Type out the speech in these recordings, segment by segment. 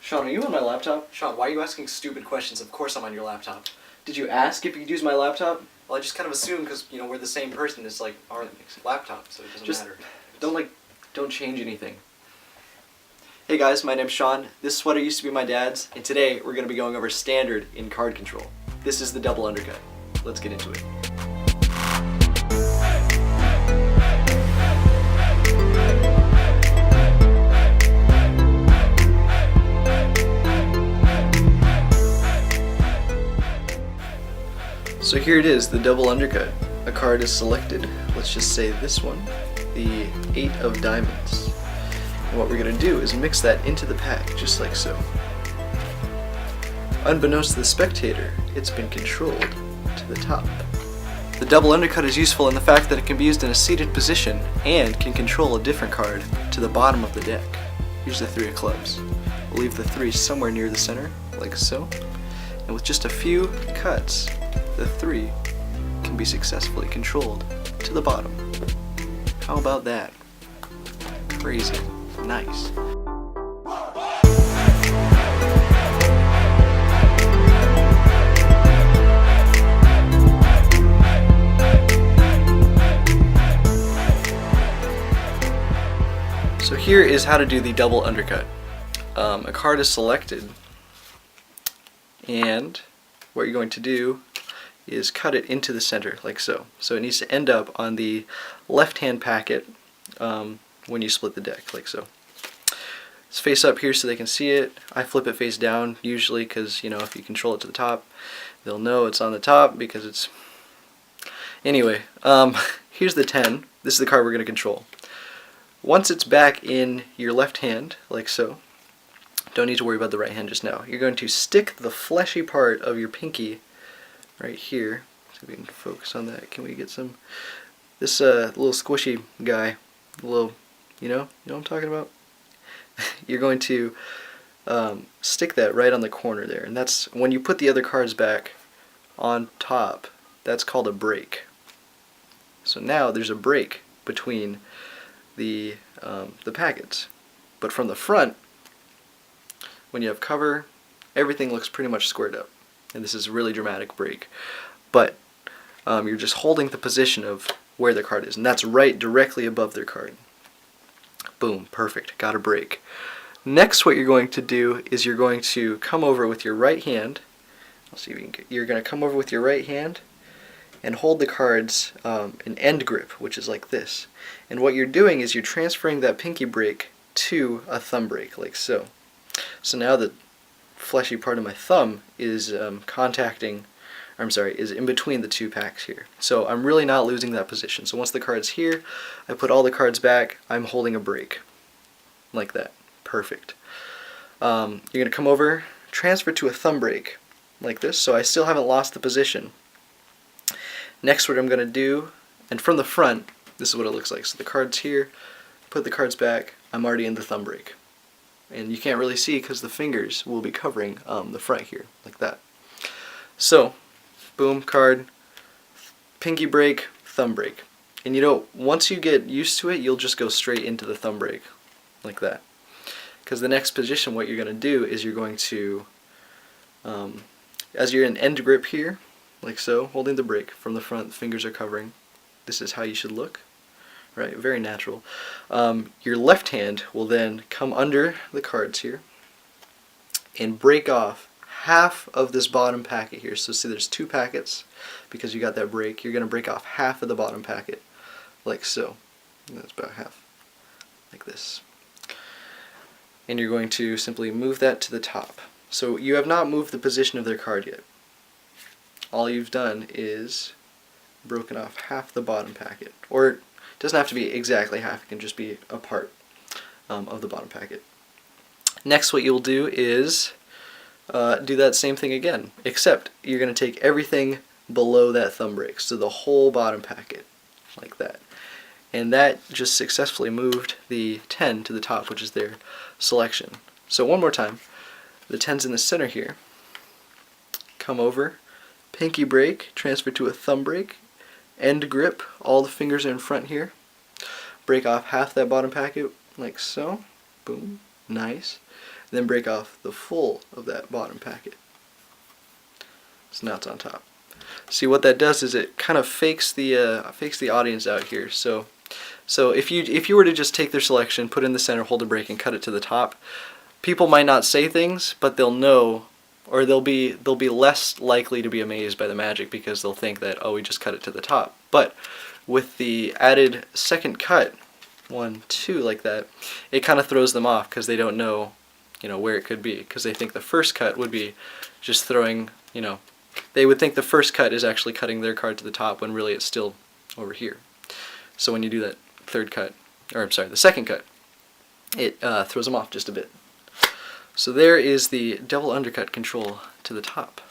Sean, are you on my laptop? Sean, why are you asking stupid questions? Of course I'm on your laptop. Did you ask if you could use my laptop? Well, I just kind of assume because, we're the same person. It's like our laptop, so it doesn't Just matter. don't change anything. Hey guys, my name's Sean. This sweater used to be my dad's, and today we're going to be going over standard in card control. This is the double undercut. Let's get into it. So here it is, the double undercut. A card is selected. Let's just say this one, the 8 of diamonds. And what we're going to do is mix that into the pack, just like so. Unbeknownst to the spectator, it's been controlled to the top. The double undercut is useful in the fact that it can be used in a seated position and can control a different card to the bottom of the deck. Here's the 3 of clubs. We'll leave the 3 somewhere near the center, like so. And with just a few cuts, the 3 can be successfully controlled to the bottom. How about that? Crazy. Nice. So here is how to do the double undercut. A card is selected, and what you're going to do is cut it into the center, like so. So it needs to end up on the left-hand packet when you split the deck, like so. It's face up here so they can see it. I flip it face down usually because, if you control it to the top, they'll know it's on the top because it's... Anyway, here's the 10. This is the card we're going to control. Once it's back in your left hand, like so, don't need to worry about the right hand just now. You're going to stick the fleshy part of your pinky right here. See if we can focus on that. Can we get some... This little squishy guy, little, you know what I'm talking about? You're going to stick that right on the corner there, and that's when you put the other cards back on top. That's called a break. So now there's a break between the packets, but from the front, when you have cover, everything looks pretty much squared up, and this is a really dramatic break. But you're just holding the position of where the card is, and that's right directly above their card. Boom, perfect, got a break. Next, what you're going to do is you're going to come over with your right hand. I'll see if you can you're going to come over with your right hand and hold the cards an end grip, which is like this. And what you're doing is you're transferring that pinky break to a thumb break, like so. So now the fleshy part of my thumb is is in between the 2 packs here. So I'm really not losing that position. So once the card's here, I put all the cards back, I'm holding a break. Like that. Perfect. You're going to come over, transfer to a thumb break, like this, so I still haven't lost the position. Next, what I'm going to do, and from the front, this is what it looks like. So the card's here, put the cards back, I'm already in the thumb break. And you can't really see because the fingers will be covering the front here, like that. So, boom, card, pinky break, thumb break. And once you get used to it, you'll just go straight into the thumb break, like that. Because the next position, what you're going to do is you're going to, as you're in end grip here, like so, holding the break from the front, the fingers are covering. This is how you should look, right? Very natural. Your left hand will then come under the cards here and break off half of this bottom packet here. So see, there's 2 packets because you got that break. You're going to break off half of the bottom packet, like so. And that's about half, like this. And you're going to simply move that to the top. So you have not moved the position of their card yet. All you've done is broken off half the bottom packet. Or it doesn't have to be exactly half, it can just be a part of the bottom packet. Next, what you'll do is do that same thing again, except you're going to take everything below that thumb break, so the whole bottom packet, like that. And that just successfully moved the 10 to the top, which is their selection. So one more time, the 10's in the center here. Come over, pinky break, transfer to a thumb break, end grip, all the fingers are in front here. Break off half that bottom packet, like so. Boom, nice. then break off the full of that bottom packet. So now it's on top. See, what that does is it kind of fakes the audience out here. So if you were to just take their selection, put it in the center, hold a break, and cut it to the top, people might not say things, but they'll know, or they'll be less likely to be amazed by the magic because they'll think that, oh, we just cut it to the top. But with the added second cut, 1, 2, like that, it kind of throws them off because they don't know, where it could be, because they think the first cut would be just throwing, they would think the first cut is actually cutting their card to the top when really it's still over here. So when you do that the second cut, it throws them off just a bit. So there is the double undercut control to the top.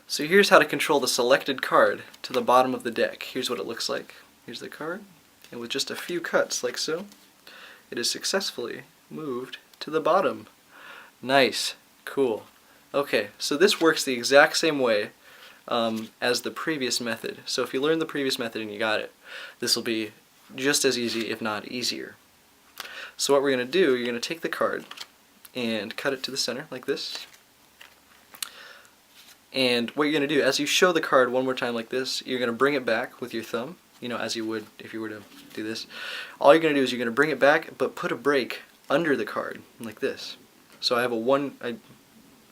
So here's how to control the selected card to the bottom of the deck. Here's what it looks like. Here's the card, and with just a few cuts like so, it is successfully moved to the bottom. Nice, cool. Okay, so this works the exact same way as the previous method. So if you learned the previous method and you got it, this will be just as easy, if not easier. So what we're going to do, you're going to take the card and cut it to the center like this. And what you're going to do, as you show the card one more time like this, you're going to bring it back with your thumb, as you would if you were to do this. All you're going to do is you're going to bring it back, but put a break under the card, like this. So I have I'm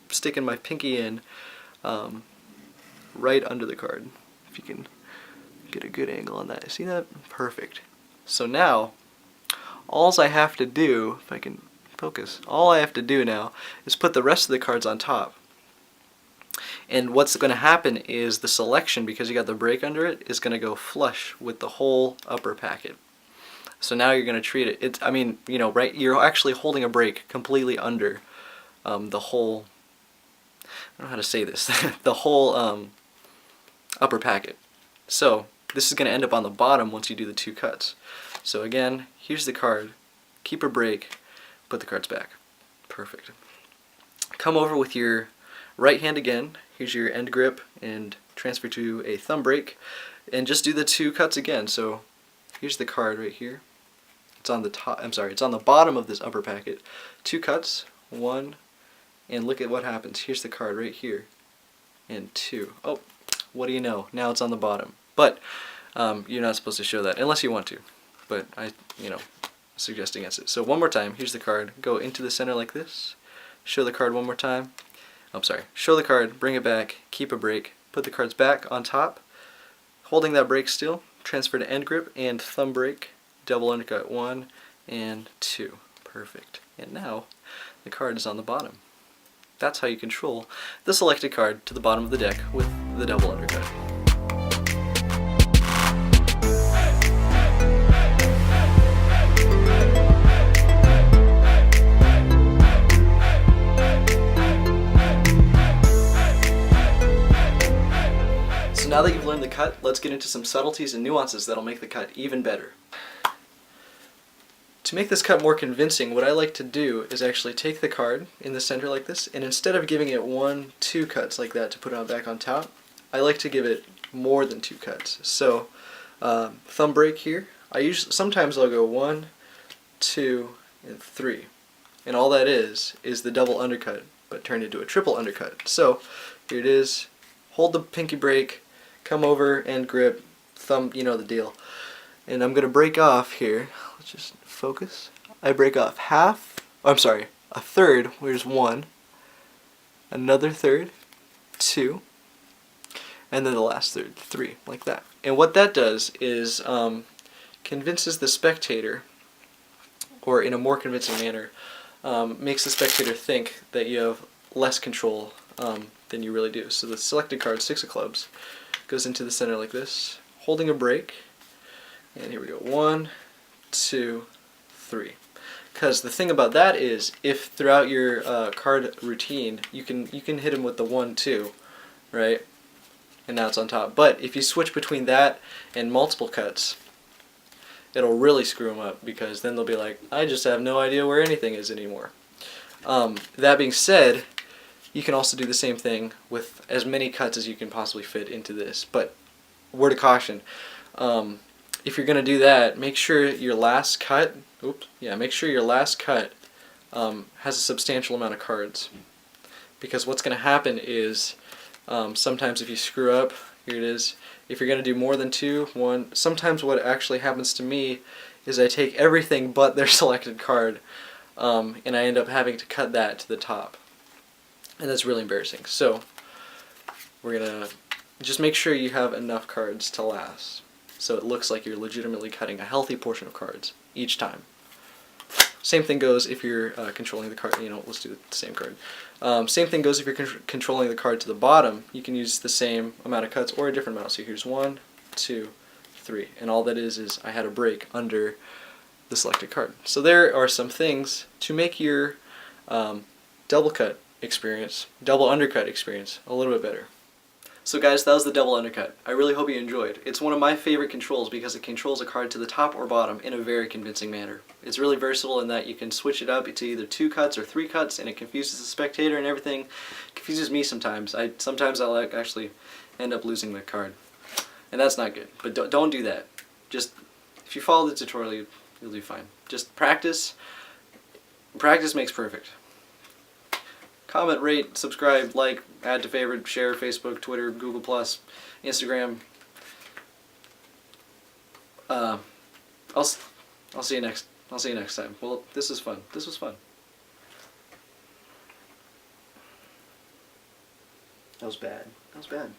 sticking my pinky in right under the card. If you can get a good angle on that. See that? Perfect. So now, all I have to do, if I can focus, all I have to do now is put the rest of the cards on top. And what's going to happen is the selection, because you got the break under it, is going to go flush with the whole upper packet. So now you're going to treat it, right, you're actually holding a break completely under the whole, I don't know how to say this, the whole upper packet. So this is going to end up on the bottom once you do the 2 cuts. So again, here's the card, keep a break, put the cards back. Perfect. Come over with your right hand again, here's your end grip, and transfer to a thumb break, and just do the 2 cuts again. So here's the card right here. It's on the top, it's on the bottom of this upper packet. 2 cuts, 1, and look at what happens. Here's the card right here, and 2. Oh, what do you know? Now it's on the bottom. But you're not supposed to show that unless you want to. But I suggest against it. So one more time, here's the card. Go into the center like this. Show the card one more time. Show the card, bring it back, keep a break, put the cards back on top, holding that break still, transfer to end grip and thumb break, double undercut, 1 and 2. Perfect. And now the card is on the bottom. That's how you control the selected card to the bottom of the deck with the double undercut. Now that you've learned the cut, let's get into some subtleties and nuances that'll make the cut even better. To make this cut more convincing, what I like to do is actually take the card in the center like this, and instead of giving it 1, 2 cuts like that to put it back on top, I like to give it more than 2 cuts. So, thumb break here. Sometimes I'll go 1, 2, and 3. And all that is the double undercut, but turned into a triple undercut. So, here it is. Hold the pinky break. Come over and grip, thumb, you know the deal. And I'm going to break off here. Let's just focus. I break off a third, where's 1, another third, 2, and then the last third, 3, like that. And what that does is convinces the spectator, or in a more convincing manner, makes the spectator think that you have less control than you really do. So the selected card, 6 of clubs, goes into the center like this, holding a break, and here we go, 1, 2, 3. Because the thing about that is, if throughout your card routine you can hit him with the 1, 2, right, and now it's on top. But if you switch between that and multiple cuts, it'll really screw them up, because then they'll be like, I just have no idea where anything is anymore. That being said, you can also do the same thing with as many cuts as you can possibly fit into this. But word of caution, if you're going to do that, make sure your last cut, make sure your last cut has a substantial amount of cards. Because what's going to happen is sometimes if you screw up, here it is, if you're going to do more than two, one, sometimes what actually happens to me is I take everything but their selected card, and I end up having to cut that to the top. And that's really embarrassing. So we're going to just make sure you have enough cards to last, so it looks like you're legitimately cutting a healthy portion of cards each time. Same thing goes if you're controlling the card, let's do the same card. Same thing goes if you're controlling the card to the bottom. You can use the same amount of cuts or a different amount. So here's 1, 2, 3. And all that is I had a break under the selected card. So there are some things to make your double undercut experience a little bit better. So guys, that was the double undercut. I really hope you enjoyed. It's one of my favorite controls because it controls a card to the top or bottom in a very convincing manner. It's really versatile in that you can switch it up to either 2 cuts or 3 cuts, and it confuses the spectator and everything. It confuses me sometimes. Sometimes I'll actually end up losing my card. And that's not good. But don't do that. Just, if you follow the tutorial, you'll do fine. Just practice. Practice makes perfect. Comment, rate, subscribe, like, add to favorite, share, Facebook, Twitter, Google+, Instagram. I'll see you next. I'll see you next time. Well, this is fun. This was fun. That was bad. That was bad.